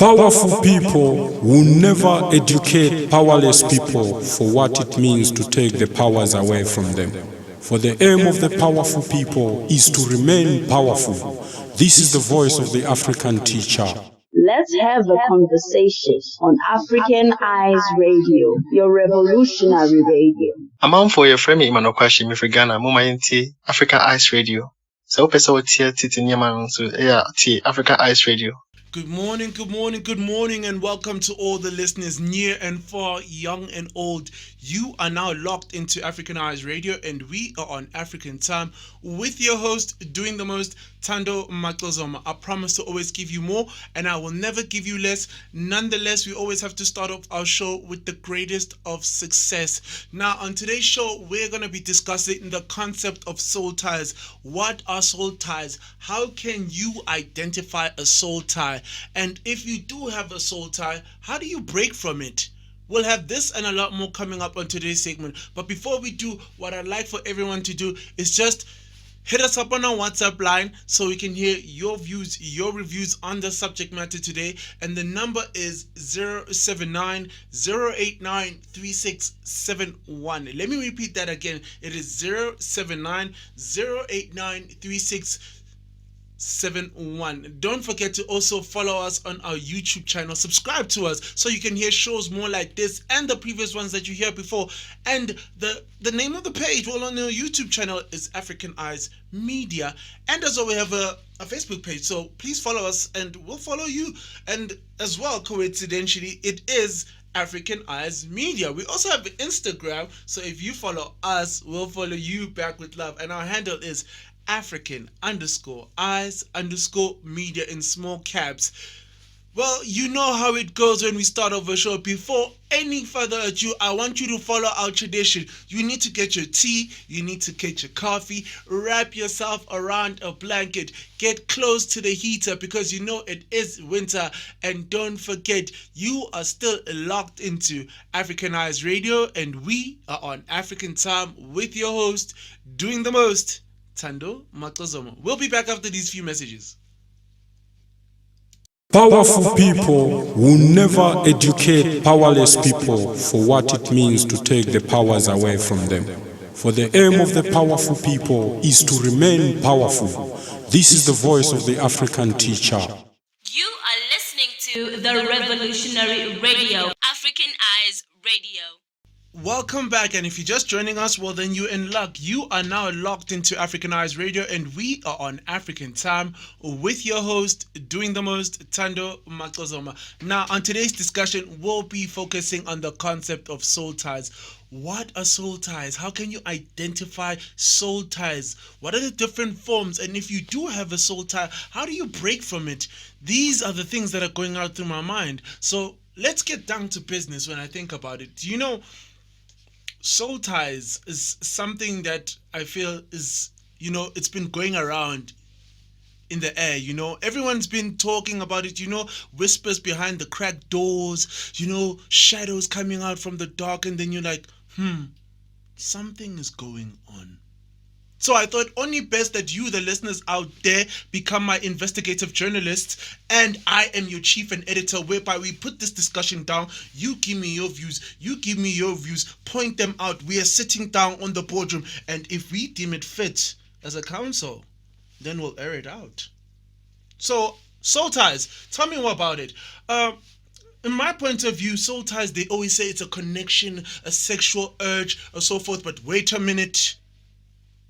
Powerful people will never educate powerless people for what it means to take the powers away from them. For the aim of the powerful people is to remain powerful. This is the voice of the African teacher. Let's have a conversation on African Eyes Radio, your revolutionary radio. Amanfo yɛfrɛ me Imanokwashi mefiri Ghana mo ma yɛntie Africa Eyes Radio. Sɛ wopɛ sɛ wotie tete nneɛma no nso ɛyɛ tie Africa Eyes Radio. Good morning, and welcome to all the listeners near and far, young and old. You are now locked into African Eyes Radio, and we are on African time with your host, doing the most, THANDO MACOZOMA. I promise to always give you more, and I will never give you less. Nonetheless, we always have to start off our show with the greatest of success. Now, on today's show, we're going to be discussing the concept of soul ties. What are soul ties? How can you identify a soul tie? And if you do have a soul tie, how do you break from it? We'll have this and a lot more coming up on today's segment. But before we do, what I'd like for everyone to do is just hit us up on our WhatsApp line so we can hear your views, your reviews on the subject matter today. And the number is 079-089-3671. Let me repeat that again. It is 079-089-3671. Don't forget to also follow us on our YouTube channel. Subscribe to us so you can hear shows more like this and the previous ones that you hear before. And the name of the page, well, on our YouTube channel is African Eyes Media. And as well, we have a Facebook page. So please follow us and we'll follow you. And as well, coincidentally, it is African Eyes Media. We also have Instagram. So if you follow us, we'll follow you back with love. And our handle is African_Eyes_Media in small caps. Well, you know how it goes when we start off a show. Before any further ado, I want you to follow our tradition. You need to get your tea, you need to get your coffee, wrap yourself around a blanket, get close to the heater because you know it is winter. And don't forget, you are still locked into African Eyes Radio, and we are on African time with your host, doing the most, THANDO MACOZOMA. We'll be back after these few messages. Powerful people will never educate powerless people for what it means to take the powers away from them. For the aim of the powerful people is to remain powerful. This is the voice of the African teacher. You are listening to the revolutionary radio, African Eyes Radio. Welcome back, and if you're just joining us, well then you're in luck. You are now locked into African Eyes Radio, and we are on African time with your host, doing the most, THANDO MACOZOMA. Now, on today's discussion, we'll be focusing on the concept of soul ties. What are soul ties? How can you identify soul ties? What are the different forms? And if you do have a soul tie, how do you break from it? These are the things that are going out through my mind. So let's get down to business when I think about it. You know, soul ties is something that I feel is, it's been going around in the air, everyone's been talking about it, whispers behind the cracked doors, shadows coming out from the dark, and then you're like, something is going on. So I thought only best that you, the listeners out there, become my investigative journalists, and I am your chief and editor, whereby we put this discussion down. You give me your views, point them out. We are sitting down on the boardroom, and if we deem it fit as a council, then we'll air it out. So, soul ties, tell me more about it. In my point of view, soul ties, they always say it's a connection, a sexual urge, or so forth, but wait a minute.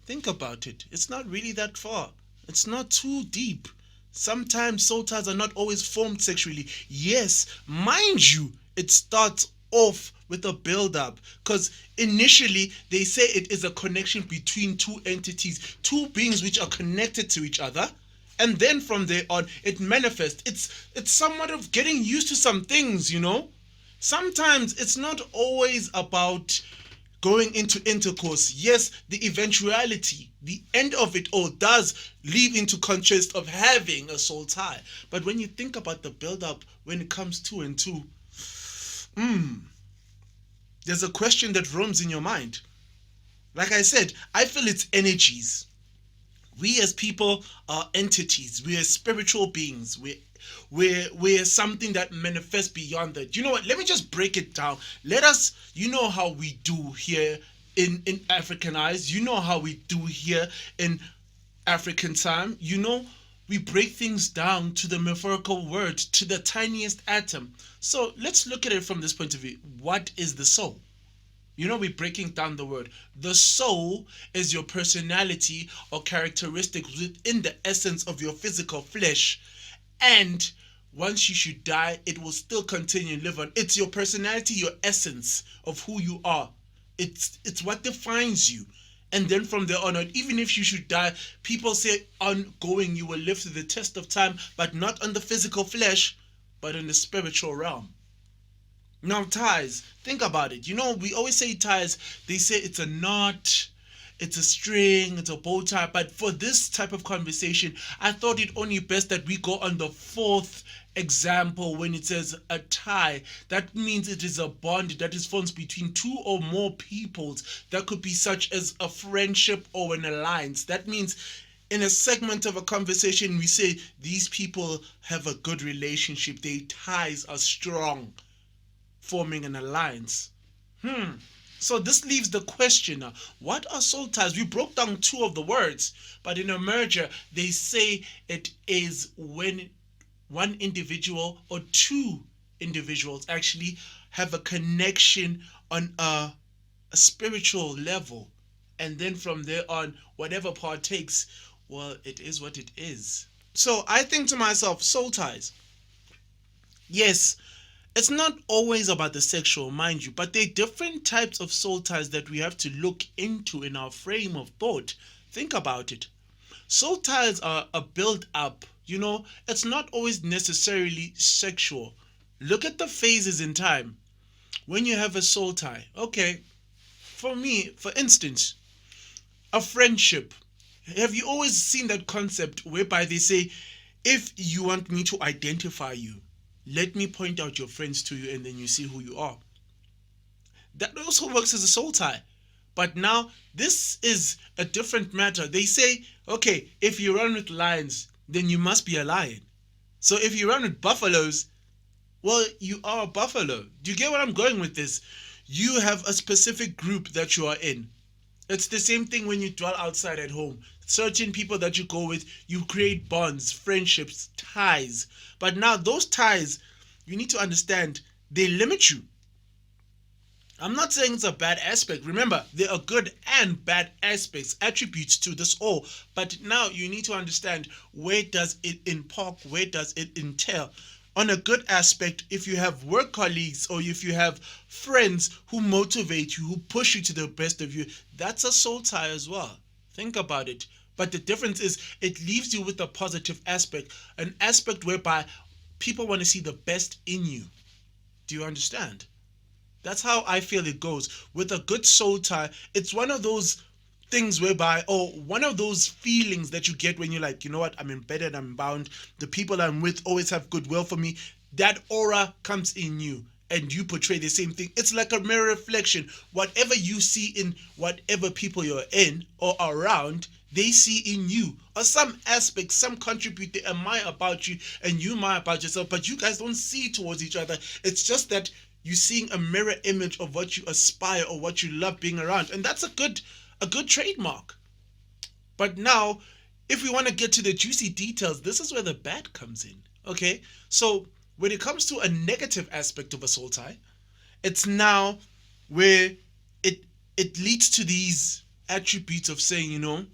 Think about it. It's not really that far. It's not too deep. Sometimes soul ties are not always formed sexually. Yes, mind you, it starts off with a build-up, because initially they say it is a connection between two entities, two beings which are connected to each other, and then from there on it manifests. It's somewhat of getting used to some things, Sometimes it's not always about going into intercourse. Yes, the eventuality, the end of it all does lead into conscious of having a soul tie. But when you think about the build-up, when it comes two and two, there's a question that roams in your mind. Like I said, I feel it's energies. We as people are entities. We are spiritual beings. We're something that manifests beyond that. You know what? Let me just break it down. Let us, you know how we do here in African Eyes. You know how we do here in African Time. You know, we break things down to the metaphorical word, to the tiniest atom. So let's look at it from this point of view. What is the soul? You know, we're breaking down the word. The soul is your personality or characteristics within the essence of your physical flesh. And once you should die, it will still continue to live on. It's your personality, your essence of who you are. It's what defines you. And then from there on, even if you should die, people say ongoing, you will live through the test of time, but not on the physical flesh, but in the spiritual realm. Now, ties, think about it. You know, we always say ties, they say it's a knot, it's a string, it's a bow tie. But for this type of conversation, I thought it only best that we go on the fourth example when it says a tie. That means it is a bond that is formed between two or more peoples. That could be such as a friendship or an alliance. That means in a segment of a conversation, we say these people have a good relationship. Their ties are strong, forming an alliance. So this leaves the question, what are soul ties? We broke down two of the words, but in a merger, they say it is when one individual or two individuals actually have a connection on a spiritual level. And then from there on, whatever partakes, well, it is what it is. So I think to myself, soul ties. Yes, it's not always about the sexual, mind you, but there are different types of soul ties that we have to look into in our frame of thought. Think about it. Soul ties are a build up. You know, it's not always necessarily sexual. Look at the phases in time. When you have a soul tie, okay, for me, for instance, a friendship. Have you always seen that concept whereby they say, if you want me to identify you, let me point out your friends to you and then you see who you are. That also works as a soul tie. But now this is a different matter. They say, okay, if you run with lions, then you must be a lion. So if you run with buffaloes, well, you are a buffalo. Do you get what I'm going with this? You have a specific group that you are in. It's the same thing when you dwell outside at home. Certain people that you go with, you create bonds, friendships, ties. But now those ties, you need to understand, they limit you. I'm not saying it's a bad aspect. Remember, there are good and bad aspects, attributes to this all. But now you need to understand, where does it impart? Where does it entail? On a good aspect, if you have work colleagues or if you have friends who motivate you, who push you to the best of you, that's a soul tie as well. Think about it. But the difference is it leaves you with a positive aspect, an aspect whereby people want to see the best in you. Do you understand? That's how I feel it goes. With a good soul tie, it's one of those things whereby, or one of those feelings that you get when you're like, you know what, I'm embedded, I'm bound, the people I'm with always have goodwill for me. That aura comes in you and you portray the same thing. It's like a mirror reflection. Whatever you see in whatever people you're in or around, they see in you, or some aspect, some contribute. They admire about you and you admire about yourself, but you guys don't see towards each other. It's just that you're seeing a mirror image of what you aspire or what you love being around, and that's a good trademark. But now, if we want to get to the juicy details, this is where the bad comes in. Okay, so when it comes to a negative aspect of a soul tie, it's now where it leads to these attributes of saying, you know,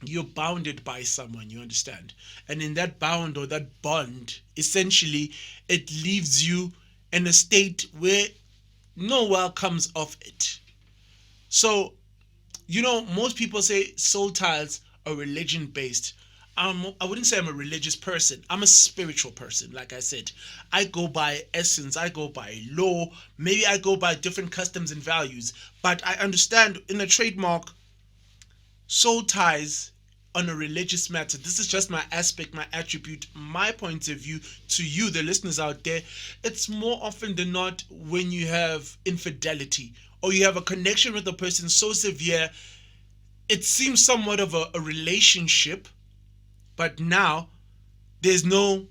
you're bounded by someone, you understand, and in that bound or that bond, essentially it leaves you in a state where no well comes of it. So, you know, most people say soul ties are religion based. I wouldn't say I'm a religious person. I'm a spiritual person. Like I said, I go by essence, I go by law, maybe I go by different customs and values. But I understand in a trademark, soul ties on a religious matter. This is just my aspect, my attribute, my point of view to you, the listeners out there. It's more often than not when you have infidelity or you have a connection with a person so severe, it seems somewhat of a relationship, but now there's no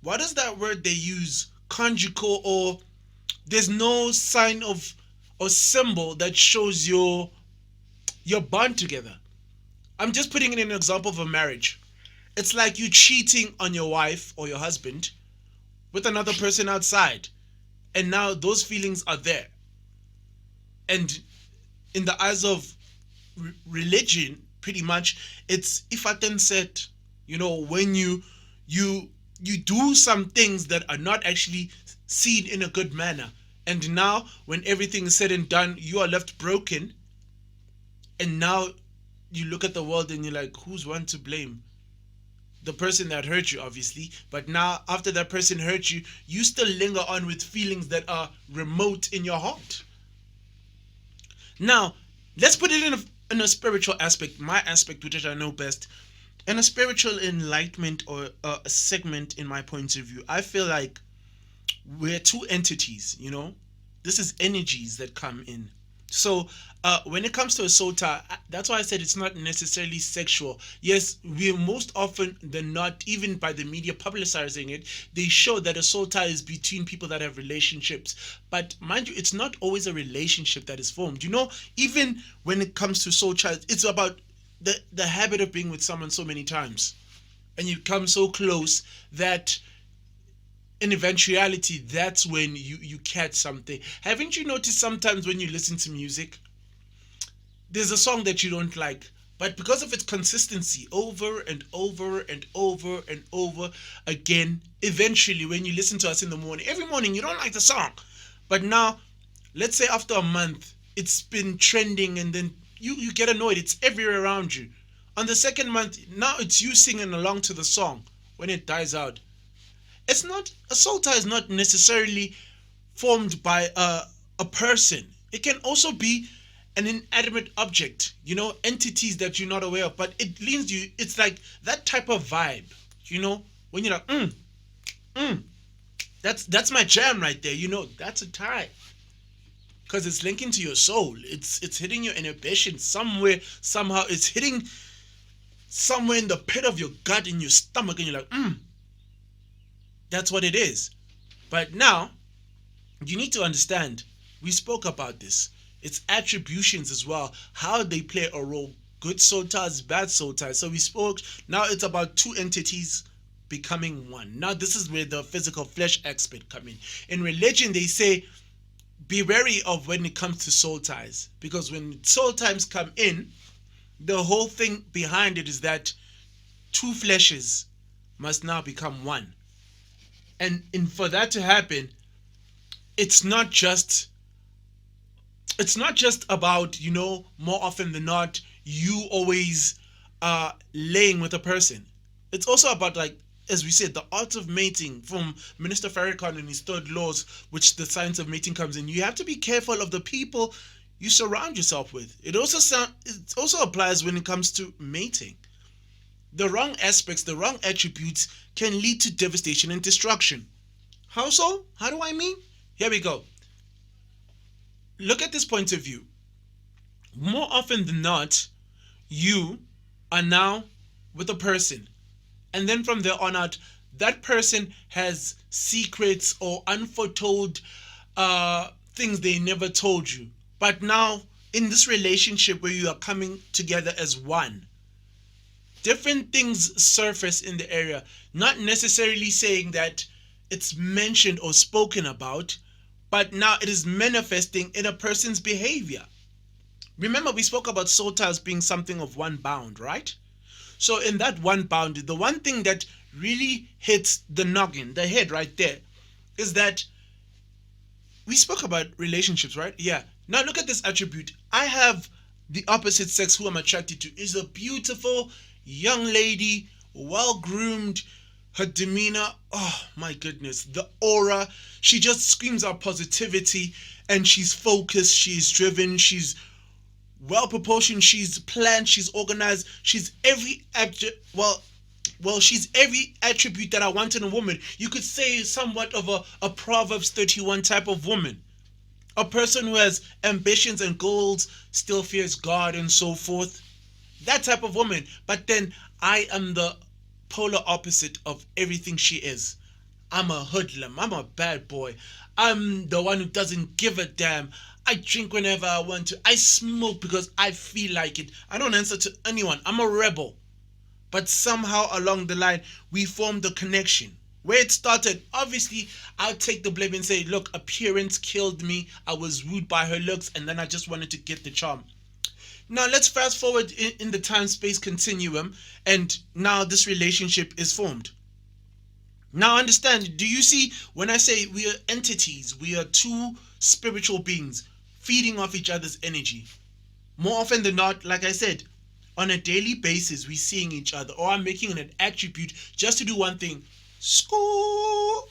what is that word they use? Conjugal, or there's no sign of or symbol that shows your bond together. I'm just putting in an example of a marriage. It's like you cheating on your wife or your husband with another person outside, and now those feelings are there. And in the eyes of religion, pretty much, it's ifaten set. When you do some things that are not actually seen in a good manner, and now when everything is said and done, you are left broken. And now you look at the world and you're like, who's one to blame? The person that hurt you, obviously. But now, after that person hurt you, you still linger on with feelings that are remote in your heart. Now, let's put it in a spiritual aspect, my aspect, which I know best. In a spiritual enlightenment, or a segment in my point of view, I feel like we're two entities. This is energies that come in. So when it comes to a soul tie, that's why I said it's not necessarily sexual. Yes, we most often than not, even by the media publicizing it, they show that a soul tie is between people that have relationships. But mind you, it's not always a relationship that is formed. Even when it comes to soul ties, it's about the habit of being with someone so many times. And you come so close that in eventuality, that's when you catch something. Haven't you noticed sometimes when you listen to music, there's a song that you don't like, but because of its consistency over and over and over and over again, eventually when you listen to us in the morning, every morning you don't like the song, but now, let's say after a month, it's been trending, and then you get annoyed. It's everywhere around you. On the second month, now it's you singing along to the song. When it dies out, it's not, a soul tie is not necessarily formed by a person. It can also be an inanimate object, entities that you're not aware of, but it leans you. It's like that type of vibe, when you're like, that's my jam right there. That's a tie, because it's linking to your soul. It's hitting your inhibition somewhere, somehow. It's hitting somewhere in the pit of your gut, in your stomach, and you're like, that's what it is. But now, you need to understand, we spoke about this. It's attributions as well, how they play a role. Good soul ties, bad soul ties. So we spoke, now it's about two entities becoming one. Now this is where the physical flesh aspect come in. In religion, they say, be wary of when it comes to soul ties. Because when soul ties come in, the whole thing behind it is that two fleshes must now become one. And for that to happen, it's not just about, more often than not, you always laying with a person. It's also about, like, as we said, the art of mating from Minister Farrakhan and his third laws, which the science of mating comes in. You have to be careful of the people you surround yourself with. It also applies when it comes to mating. The wrong aspects, the wrong attributes can lead to devastation and destruction. How so? How do I mean? Here we go. Look at this point of view. More often than not, you are now with a person, and then from there on out, that person has secrets or unforetold things they never told you. But now, in this relationship where you are coming together as one, different things surface in the area, not necessarily saying that it's mentioned or spoken about, but now it is manifesting in a person's behavior. Remember, we spoke about soul ties being something of one bound, right? So in that one bound, the one thing that really hits the noggin, the head right there, is that we spoke about relationships, right? Yeah. Now look at this attribute. I have the opposite sex who I'm attracted to. Is a beautiful young lady, well-groomed, her demeanor, oh my goodness, the aura, she just screams out positivity, and she's focused, she's driven, she's well-proportioned, she's planned, she's organized, she's every she's every attribute that I want in a woman. You could say somewhat of a Proverbs 31 type of woman. A person who has ambitions and goals, still fears God and so forth. That type of woman. But then I am the polar opposite of everything she is. I'm a hoodlum. I'm a bad boy. I'm the one who doesn't give a damn. I drink whenever I want to. I smoke because I feel like it. I don't answer to anyone. I'm a rebel. But somehow along the line, we formed a connection. Where it started, obviously, I'll take the blame and say, look, appearance killed me. I was wooed by her looks, and then I just wanted to get the charm. Now, let's fast forward in the time-space continuum, and now this relationship is formed. Now, understand, do you see, when I say we are entities, we are two spiritual beings feeding off each other's energy. More often than not, like I said, on a daily basis, we're seeing each other, or I'm making an attribute just to do one thing. School.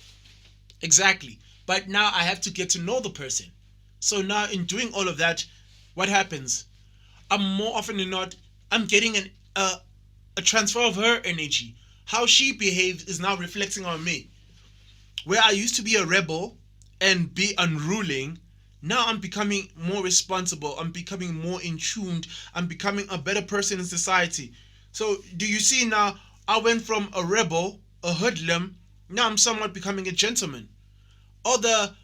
Exactly. But now I have to get to know the person. So now in doing all of that, what happens? I'm more often than not, I'm getting a transfer of her energy. How she behaves is now reflecting on me. Where I used to be a rebel and be unruling, now I'm becoming more responsible. I'm becoming more in tuned. I'm becoming a better person in society. So do you see now, I went from a rebel, a hoodlum, now I'm somewhat becoming a gentleman. All the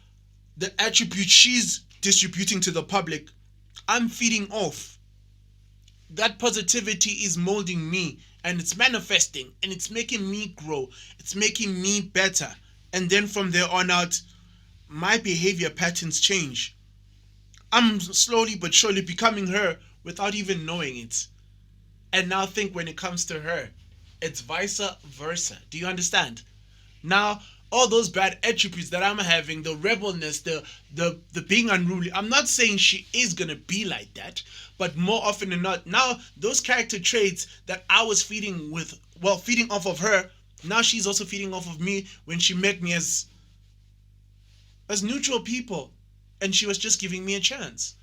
attributes she's distributing to the public, I'm feeding off. That positivity is molding me, and it's manifesting, and it's making me grow. It's making me better. And then from there on out, my behavior patterns change. I'm slowly but surely becoming her without even knowing it. And now think when it comes to her, it's vice versa. Do you understand? Now, all those bad attributes that I'm having, the rebelness, the being unruly, I'm not saying she is going to be like that, but more often than not, now those character traits that I was feeding off of her, now she's also feeding off of me when she met me as neutral people, and she was just giving me a chance.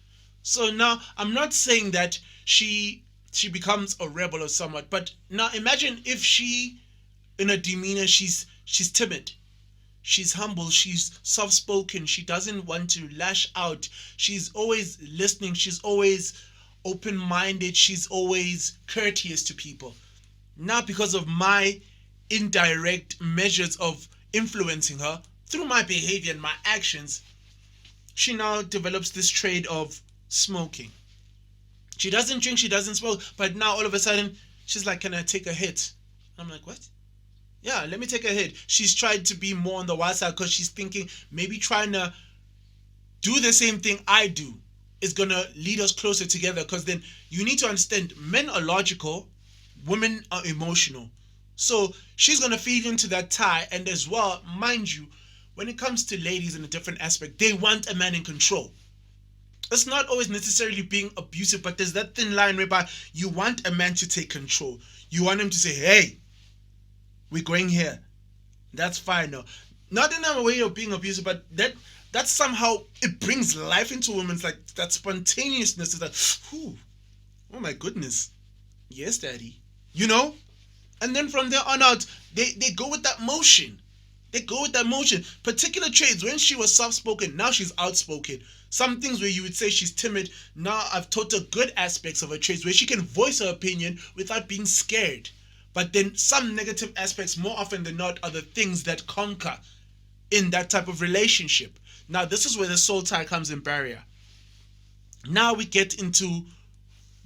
So now I'm not saying that she becomes a rebel or somewhat, but now imagine if she, in her demeanor, she's timid. She's humble, she's soft-spoken, she doesn't want to lash out. She's always listening, she's always open-minded, she's always courteous to people. Now because of my indirect measures of influencing her through my behavior and my actions, she now develops this trait of smoking. She doesn't drink, she doesn't smoke, but now all of a sudden she's like, can I take a hit? I'm like, what? Yeah, let me take a hit. She's tried to be more on the wild side because she's thinking maybe trying to do the same thing I do is going to lead us closer together, because then you need to understand, men are logical, women are emotional. So she's going to feed into that tie. And as well, mind you, when it comes to ladies in a different aspect, they want a man in control. It's not always necessarily being abusive, but there's that thin line whereby you want a man to take control. You want him to say, hey, we're going here. That's fine. No, not in a way of being abusive, but that somehow it brings life into women. It's like that spontaneousness is like, whew, oh my goodness, yes, daddy, you know. And then from there on out, they go with that motion. They go with that motion. Particular traits. When she was soft-spoken, now she's outspoken. Some things where you would say she's timid, now I've taught her good aspects of her traits where she can voice her opinion without being scared. But then some negative aspects, more often than not, are the things that conquer in that type of relationship. Now, this is where the soul tie comes in barrier. Now we get into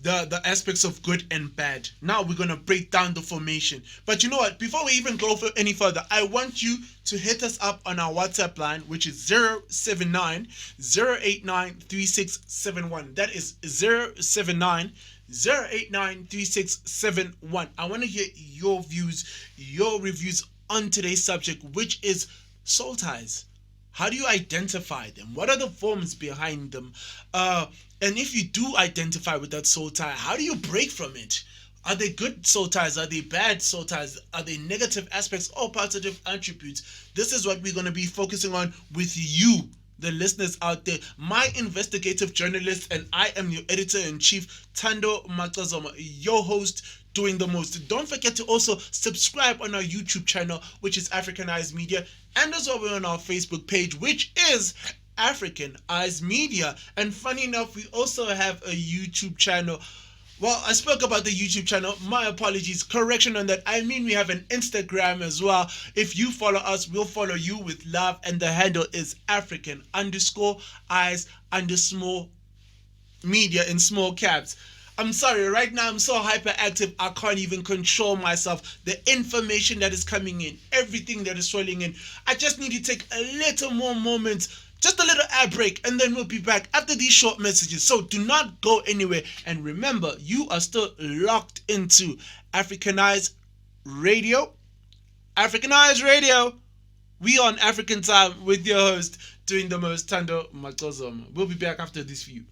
the aspects of good and bad. Now we're going to break down the formation. But you know what? Before we even go any further, I want you to hit us up on our WhatsApp line, which is 079-089-3671. That is 079-089-3671. I want to hear your views, your reviews on today's subject, which is soul ties. How do you identify them? What are the forms behind them? And if you do identify with that soul tie, how do you break from it? Are they good soul ties? Are they bad soul ties? Are they negative aspects or positive attributes? This is what we're going to be focusing on with you, the listeners out there. My investigative journalist, and I am your editor-in-chief, THANDO MACOZOMA, your host, doing the most. Don't forget to also subscribe on our YouTube channel, which is African Eyes Media, and as well we're on our Facebook page, which is African Eyes Media. And funny enough, we also have a YouTube channel Well, I spoke about the YouTube channel. My apologies. Correction on that. I mean, we have an Instagram as well. If you follow us, we'll follow you with love. And the handle is African_eyes_media in small caps. I'm sorry, right now I'm so hyperactive, I can't even control myself. The information that is coming in, everything that is swelling in. I just need to take a little more moments, just a little ad break, and then we'll be back after these short messages. So do not go anywhere. And remember, you are still locked into Africanized Radio. Africanized Radio. We on African Time with your host, doing the most, THANDO, MACOZOMA. We'll be back after this few.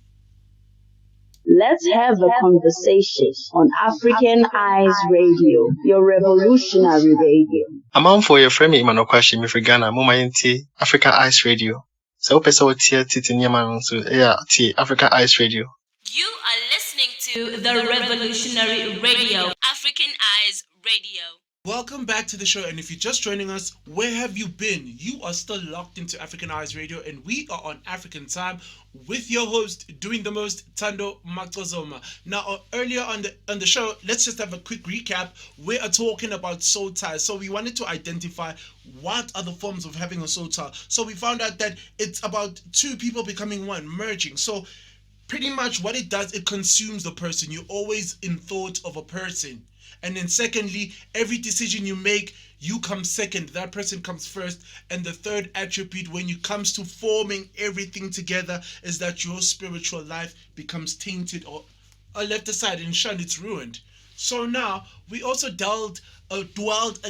Let's have a conversation on African Eyes Radio, your revolutionary radio. Amanfoɔ yɛfrɛ me Imanokwashi mefiri Ghana moma yɛntie Africa Ice Radio. Sɛ wopɛ sɛ wotie tete nneɛma no nso tie Africa Ice Radio. You are listening to the Revolutionary Radio, African Eyes Radio. Welcome back to the show, and if you're just joining us, where have you been? You are still locked into African Eyes Radio, and we are on African Time with your host, doing the most, THANDO MACOZOMA. Now, earlier on the show, let's just have a quick recap. We are talking about soul ties. So we wanted to identify what are the forms of having a soul tie. So we found out that it's about two people becoming one, merging. So pretty much what it does, it consumes the person. You're always in thought of a person. And then secondly, every decision you make, you come second, that person comes first. And the third attribute when it comes to forming everything together is that your spiritual life becomes tainted or left aside and shunned, it's ruined. So now we also dwelled a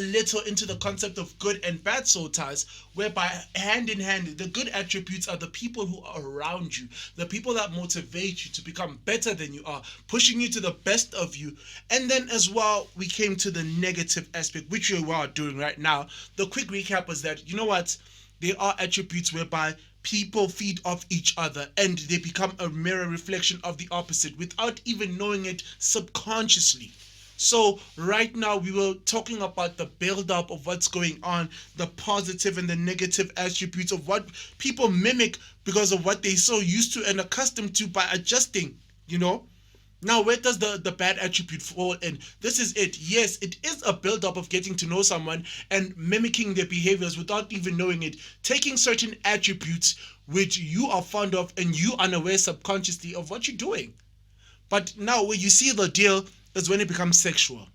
little into the concept of good and bad soul ties, whereby hand in hand, the good attributes are the people who are around you, the people that motivate you to become better than you are, pushing you to the best of you. And then as well, we came to the negative aspect, which we are doing right now. The quick recap was that, you know what, there are attributes whereby people feed off each other and they become a mirror reflection of the opposite without even knowing it subconsciously. So right now we were talking about the build-up of what's going on, the positive and the negative attributes of what people mimic because of what they're so used to and accustomed to by adjusting, you know. Now, where does the bad attribute fall in? This is it. Yes, it is a build-up of getting to know someone and mimicking their behaviors without even knowing it. Taking certain attributes which you are fond of and you are unaware subconsciously of what you're doing. But now where you see the deal is when it becomes sexual.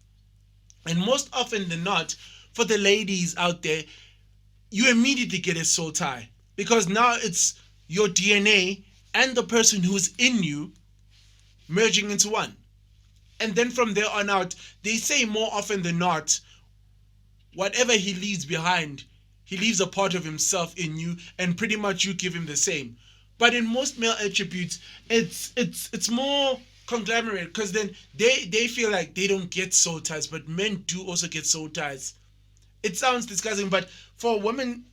And most often than not, for the ladies out there, you immediately get a soul tie. Because now it's your DNA and the person who's in you merging into one. And then from there on out, they say more often than not, whatever he leaves behind, he leaves a part of himself in you, and pretty much you give him the same. But in most male attributes, it's more conglomerate, because then they feel like they don't get soul ties, but men do also get soul ties. It sounds disgusting, but for a woman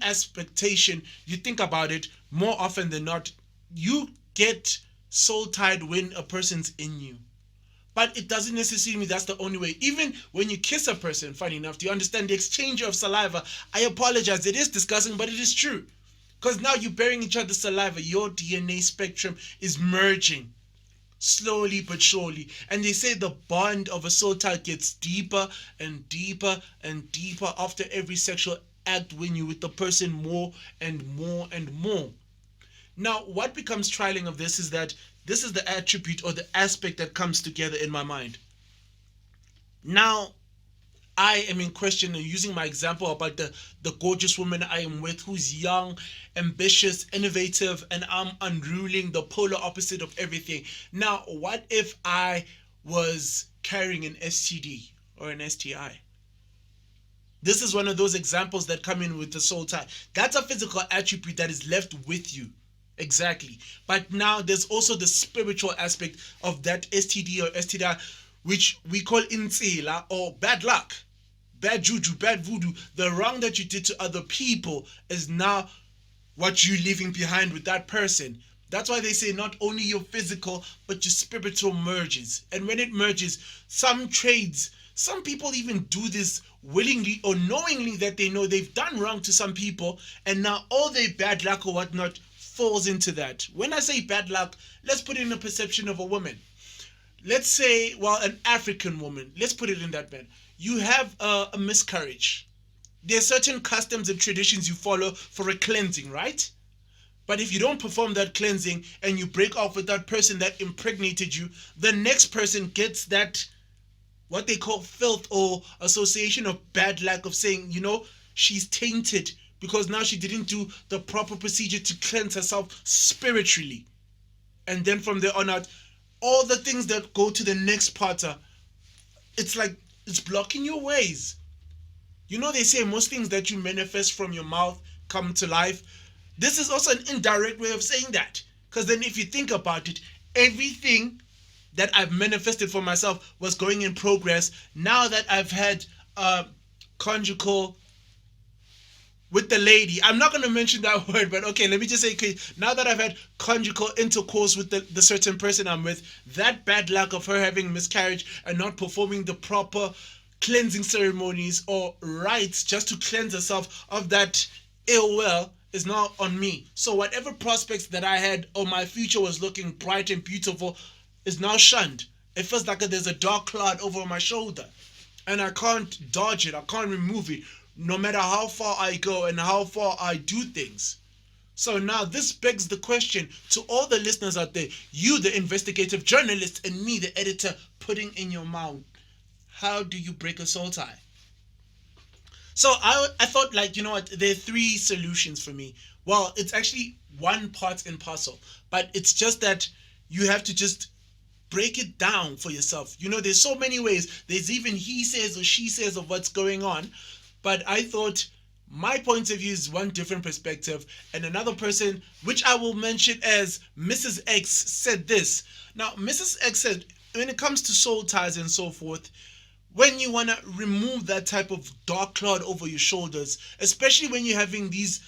expectation, you think about it, more often than not, you get soul tied when a person's in you. But it doesn't necessarily mean that's the only way. Even when you kiss a person, funny enough, do you understand the exchange of saliva? I apologize, it is disgusting, but it is true. Because now you're bearing each other's saliva, your DNA spectrum is merging. Slowly but surely. And they say the bond of a soul tie gets deeper and deeper and deeper after every sexual act when you're with the person more and more and more. Now, what becomes trialing of this is that this is the attribute or the aspect that comes together in my mind. Now, I am in question and using my example about the gorgeous woman I am with who's young, ambitious, innovative, and I'm unruling, the polar opposite of everything. Now, what if I was carrying an STD or an STI? This is one of those examples that come in with the soul tie. That's a physical attribute that is left with you. Exactly. But now there's also the spiritual aspect of that STD or STI, which we call insela or bad luck, bad juju, bad voodoo. The wrong that you did to other people is now what you're leaving behind with that person. That's why they say not only your physical, but your spiritual merges. And when it merges, some trades, some people even do this willingly or knowingly that they know they've done wrong to some people, and now all their bad luck or whatnot falls into that. When I say bad luck, let's put in a perception of a woman. let's say, well, an African woman, let's put it in that manner. You have a miscarriage. There are certain customs and traditions you follow for a cleansing, right? But if you don't perform that cleansing and you break off with that person that impregnated you, the next person gets that, what they call filth or association of bad luck, of saying, she's tainted because now she didn't do the proper procedure to cleanse herself spiritually. And then from there on out, all the things that go to the next part, it's like it's blocking your ways. They say most things that you manifest from your mouth come to life. This is also an indirect way of saying that. Because then if you think about it, everything that I've manifested for myself was going in progress. Now that I've had conjugal with the lady, I'm not going to mention that word, but okay, let me just say, okay, now that I've had conjugal intercourse with the certain person I'm with, that bad luck of her having miscarriage and not performing the proper cleansing ceremonies or rites just to cleanse herself of that ill will is now on me. So whatever prospects that I had or my future was looking bright and beautiful is now shunned. It feels like there's a dark cloud over my shoulder and I can't dodge it. I can't remove it no matter how far I go and how far I do things. So now this begs the question to all the listeners out there, you the investigative journalist and me the editor putting in your mouth. How do you break a soul tie? So I thought, like, what, there are three solutions for me. Well, it's actually one part and parcel, but it's just that you have to just break it down for yourself. There's so many ways. There's even he says or she says of what's going on. But I thought my point of view is one different perspective, and another person, which I will mention as Mrs. X, said this. Now, Mrs. X said, when it comes to soul ties and so forth, when you want to remove that type of dark cloud over your shoulders, especially when you're having these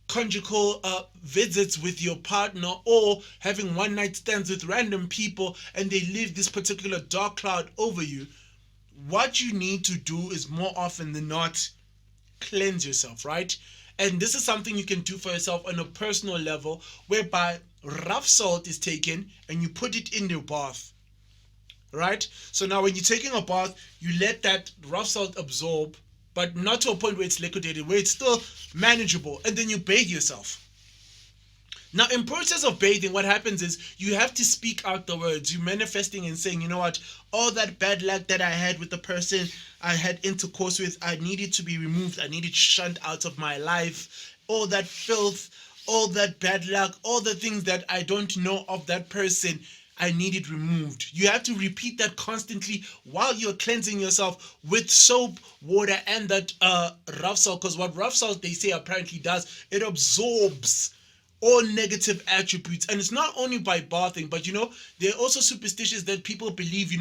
conjugal visits with your partner or having one night stands with random people and they leave this particular dark cloud over you, what you need to do is more often than not cleanse yourself, right? And this is something you can do for yourself on a personal level, whereby rough salt is taken and you put it in your bath. Right? So now when you're taking a bath, you let that rough salt absorb, but not to a point where it's liquidated, where it's still manageable, and then you bathe yourself. Now, in process of bathing, what happens is you have to speak out the words. You're manifesting and saying, you know what, all that bad luck that I had with the person I had intercourse with, I needed to be removed. I needed shunned out of my life. All that filth, all that bad luck, all the things that I don't know of that person, I need it removed. You have to repeat that constantly while you're cleansing yourself with soap, water, and that rough salt. Because what rough salt, they say, apparently does, it absorbs all negative attributes. And it's not only by bathing, but there are also superstitions that people believe,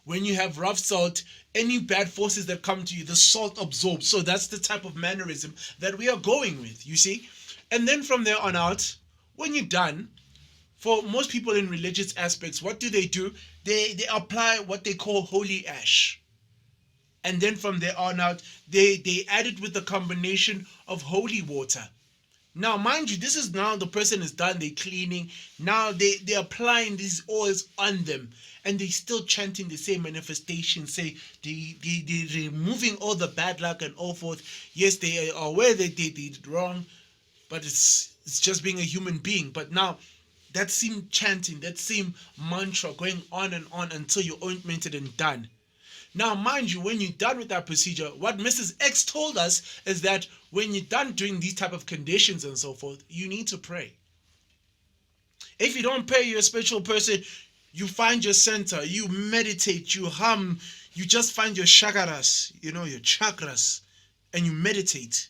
when you have rough salt, any bad forces that come to you, the salt absorbs. So that's the type of mannerism that we are going with, you see. And then from there on out, when you're done, for most people in religious aspects, what do? They apply what they call holy ash. And then from there on out, they add it with a combination of holy water. Now, mind you, this is now the person is done, they're cleaning. Now they're applying these oils on them. And they're still chanting the same manifestation, say they're removing all the bad luck and all forth. Yes, they are aware that they did wrong, but it's just being a human being. But now, that same chanting, that same mantra going on and on until you're ointmented and done. Now, mind you, when you're done with that procedure, what Mrs. X told us is that when you're done doing these type of conditions and so forth, you need to pray. If you don't pray, you're a spiritual person, you find your center, you meditate, you hum, you just find your chakras, your chakras, and you meditate.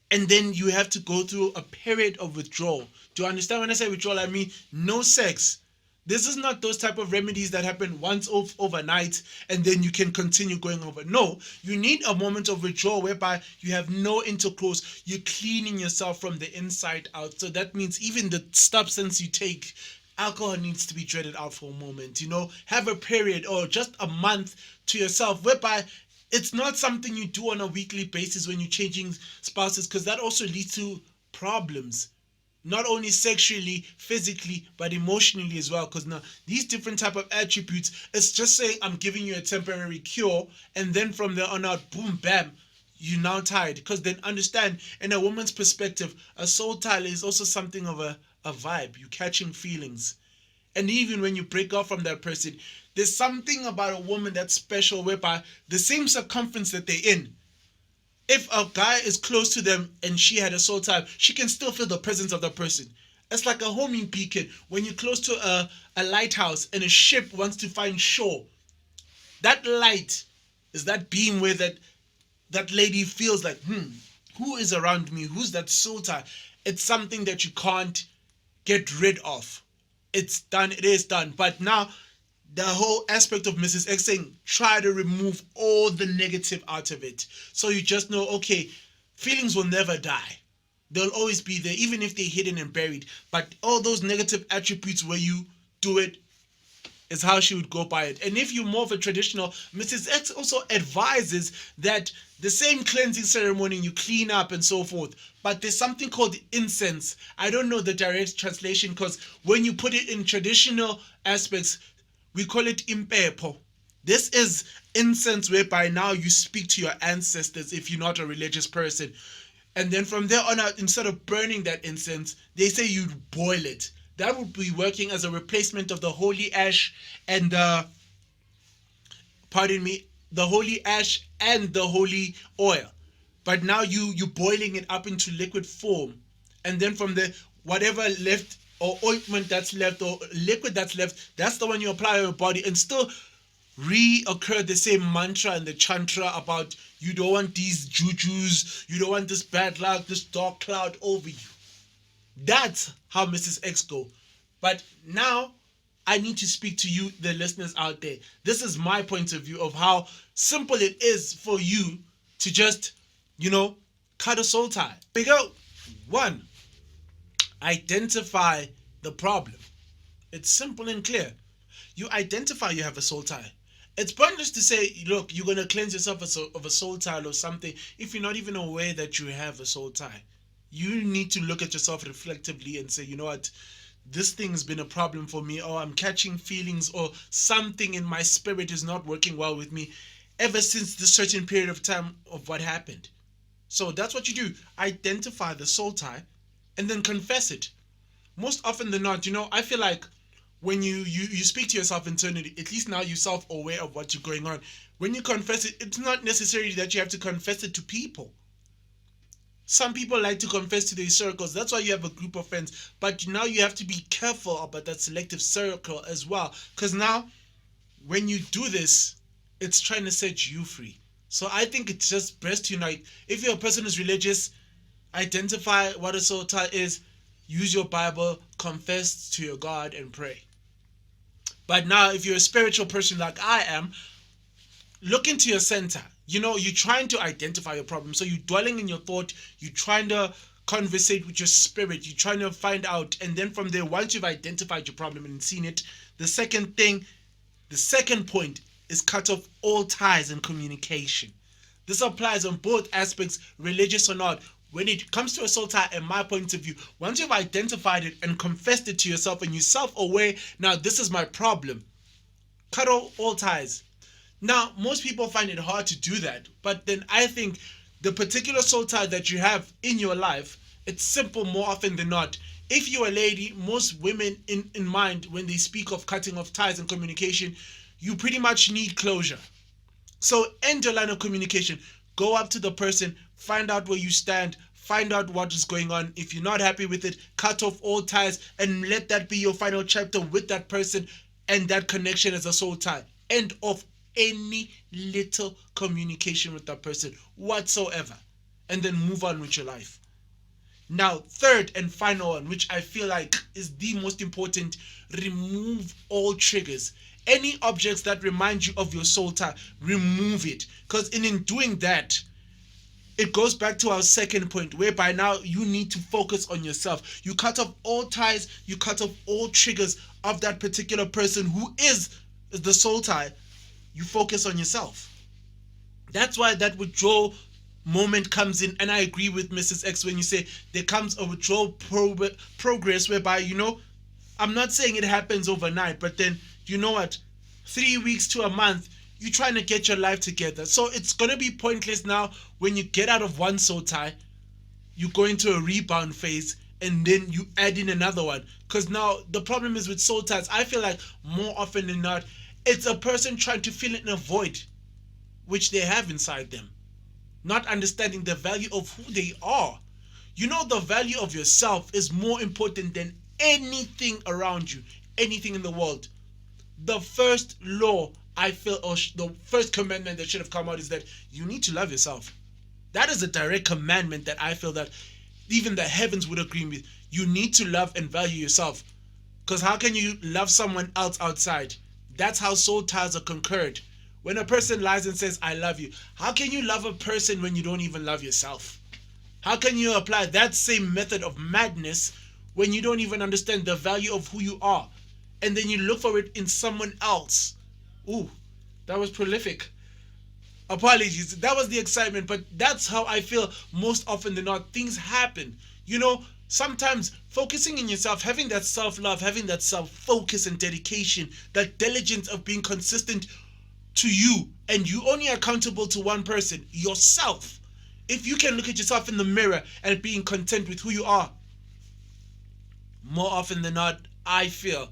And then you have to go through a period of withdrawal. Do you understand when I say withdrawal? I mean no sex. This is not those type of remedies that happen once overnight and then you can continue going over. No, you need a moment of withdrawal whereby you have no intercourse. You're cleaning yourself from the inside out. So that means even the substance you take, alcohol needs to be dreaded out for a moment. Have a period or just a month to yourself whereby it's not something you do on a weekly basis when you're changing spouses, because that also leads to problems. not only sexually, physically, but emotionally as well. Because now these different type of attributes, it's just saying I'm giving you a temporary cure, and then from there on out, boom, bam, you're now tired. Because then understand, in a woman's perspective, a soul tie is also something of a vibe. You catching feelings. And even when you break off from that person, there's something about a woman that's special, whereby the same circumference that they're in, if a guy is close to them and she had a soul tie, she can still feel the presence of the person. It's like a homing beacon. When you're close to a lighthouse and a ship wants to find shore, that light is that beam where that lady feels like, who is around me? Who's that soul tie? It's something that you can't get rid of. It's done. It is done. But now, the whole aspect of Mrs. X saying, try to remove all the negative out of it. So you just know, okay, feelings will never die. They'll always be there, even if they're hidden and buried. But all those negative attributes where you do it is how she would go by it. And if you're more of a traditional, Mrs. X also advises that the same cleansing ceremony, you clean up and so forth. But there's something called incense. I don't know the direct translation, because when you put it in traditional aspects, we call it impepo. This is incense whereby now you speak to your ancestors if you're not a religious person. And then from there on out, instead of burning that incense, they say you boil it. That would be working as a replacement of the holy ash and the holy ash and the holy oil. But now you boiling it up into liquid form. And then from there, whatever left or ointment that's left or liquid that's left, that's the one you apply on your body, and still reoccur the same mantra and the chantra about you don't want these jujus, you don't want this bad luck, this dark cloud over you. That's how Mrs. X go. But now I need to speak to you, the listeners out there. This is my point of view of how simple it is for you to just, cut a soul tie. We go. 1. Identify the problem. It's simple and clear. You identify you have a soul tie. It's pointless to say, look, you're going to cleanse yourself of a soul tie or something if you're not even aware that you have a soul tie. You need to look at yourself reflectively and say, you know what, this thing's been a problem for me, or I'm catching feelings, or something in my spirit is not working well with me ever since this certain period of time of what happened. So that's what you do. Identify the soul tie and then confess it. Most often than not, I feel like when you speak to yourself internally, at least now you're self-aware of what's going on. When you confess it, it's not necessarily that you have to confess it to people. Some people like to confess to their circles. That's why you have a group of friends. But now you have to be careful about that selective circle as well. Because now, when you do this, it's trying to set you free. So I think it's just best to, if you're a person who's religious, identify what a soul tie is, use your Bible, confess to your God, and pray. But now, if you're a spiritual person like I am, look into your center. You're trying to identify your problem. So you're dwelling in your thought. You're trying to conversate with your spirit. You're trying to find out. And then from there, once you've identified your problem and seen it, the second point is cut off all ties and communication. This applies on both aspects, religious or not. When it comes to a soul tie, in my point of view, once you've identified it and confessed it to yourself and you're self-aware, now this is my problem, cut off all ties. Now, most people find it hard to do that, but then I think the particular soul tie that you have in your life, it's simple more often than not. If you're a lady, most women in mind, when they speak of cutting off ties and communication, you pretty much need closure. So end your line of communication. Go up to the person, find out where you stand, find out what is going on. If you're not happy with it, cut off all ties and let that be your final chapter with that person and that connection as a soul tie. End of any little communication with that person whatsoever, and then move on with your life. Now, third and final one, which I feel like is the most important, remove all triggers. Any objects that remind you of your soul tie, remove it. Because in doing that, it goes back to our second point, whereby now you need to focus on yourself. You cut off all ties, you cut off all triggers of that particular person who is the soul tie. You focus on yourself. That's why that withdrawal moment comes in, and I agree with Mrs. X when you say there comes a withdrawal progress whereby, I'm not saying it happens overnight, but then, you know what, 3 weeks to a month, you're trying to get your life together. So it's going to be pointless now when you get out of one soul tie, you go into a rebound phase, and then you add in another one. Because now the problem is with soul ties, I feel like more often than not, it's a person trying to fill in a void which they have inside them, not understanding the value of who they are. The value of yourself is more important than anything around you, anything in the world. The first law, I feel, or the first commandment that should have come out is that you need to love yourself. That is a direct commandment that I feel that even the heavens would agree with. You need to love and value yourself. Because how can you love someone else outside? That's how soul ties are conquered. When a person lies and says, I love you, how can you love a person when you don't even love yourself? How can you apply that same method of madness when you don't even understand the value of who you are? And then you look for it in someone else. Ooh, that was prolific. Apologies, that was the excitement, but that's how I feel most often than not. Things happen. Sometimes focusing in yourself, having that self-love, having that self-focus and dedication, that diligence of being consistent to you, and you only accountable to one person, yourself. If you can look at yourself in the mirror and being content with who you are, more often than not, I feel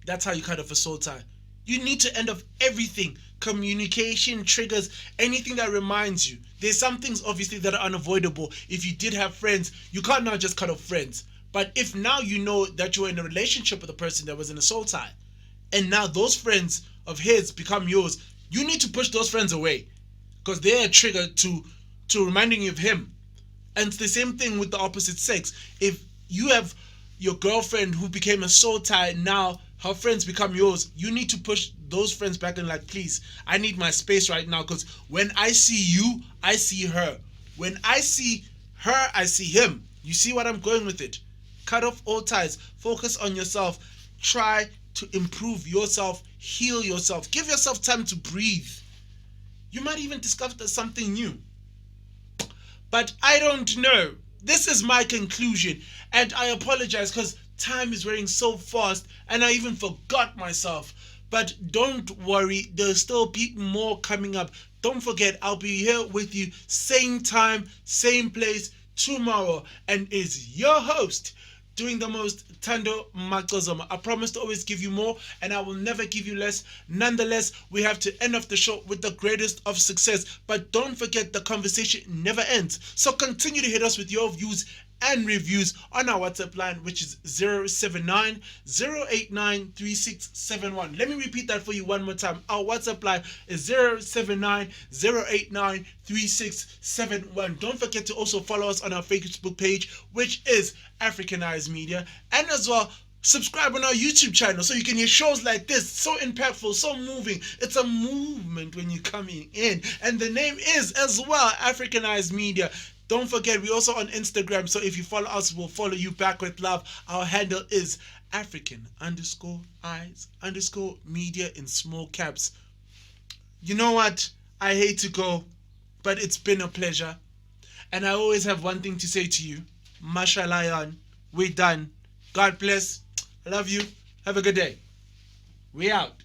that's how you cut off a soul tie. You need to end off everything. Communication, triggers, anything that reminds you. There's some things obviously that are unavoidable. If you did have friends, you can't now just cut off friends. But if now you know that you're in a relationship with a person that was in a soul tie, and now those friends of his become yours, you need to push those friends away because they're a trigger to reminding you of him. And it's the same thing with the opposite sex. If you have your girlfriend who became a soul tie, now her friends become yours, you need to push those friends back and like, please, I need my space right now, because when I see you, I see her. When I see her, I see him. You see what I'm going with it? Cut off all ties. Focus on yourself. Try to improve yourself. Heal yourself. Give yourself time to breathe. You might even discover something new. But I don't know. This is my conclusion. And I apologize because time is running so fast and I even forgot myself. But don't worry, there's still more coming up. Don't forget, I'll be here with you same time, same place tomorrow. And is your host, doing the most, THANDO MACOZOMA. I promise to always give you more and I will never give you less. Nonetheless, we have to end off the show with the greatest of success. But don't forget, the conversation never ends. So continue to hit us with your views and reviews on our WhatsApp line, which is 079 089 3671. Let me repeat that for you one more time. Our WhatsApp line is 079 089 3671. Don't forget to also follow us on our Facebook page, which is Africanized Media, and as well subscribe on our YouTube channel so you can hear shows like this, so impactful, so moving. It's a movement when you're coming in, and the name is as well Africanized Media. Don't forget, we're also on Instagram, so if you follow us, we'll follow you back with love. Our handle is African_eyes_media in small caps. You know what? I hate to go, but it's been a pleasure. And I always have one thing to say to you. Mashallah, we're done. God bless. I love you. Have a good day. We out.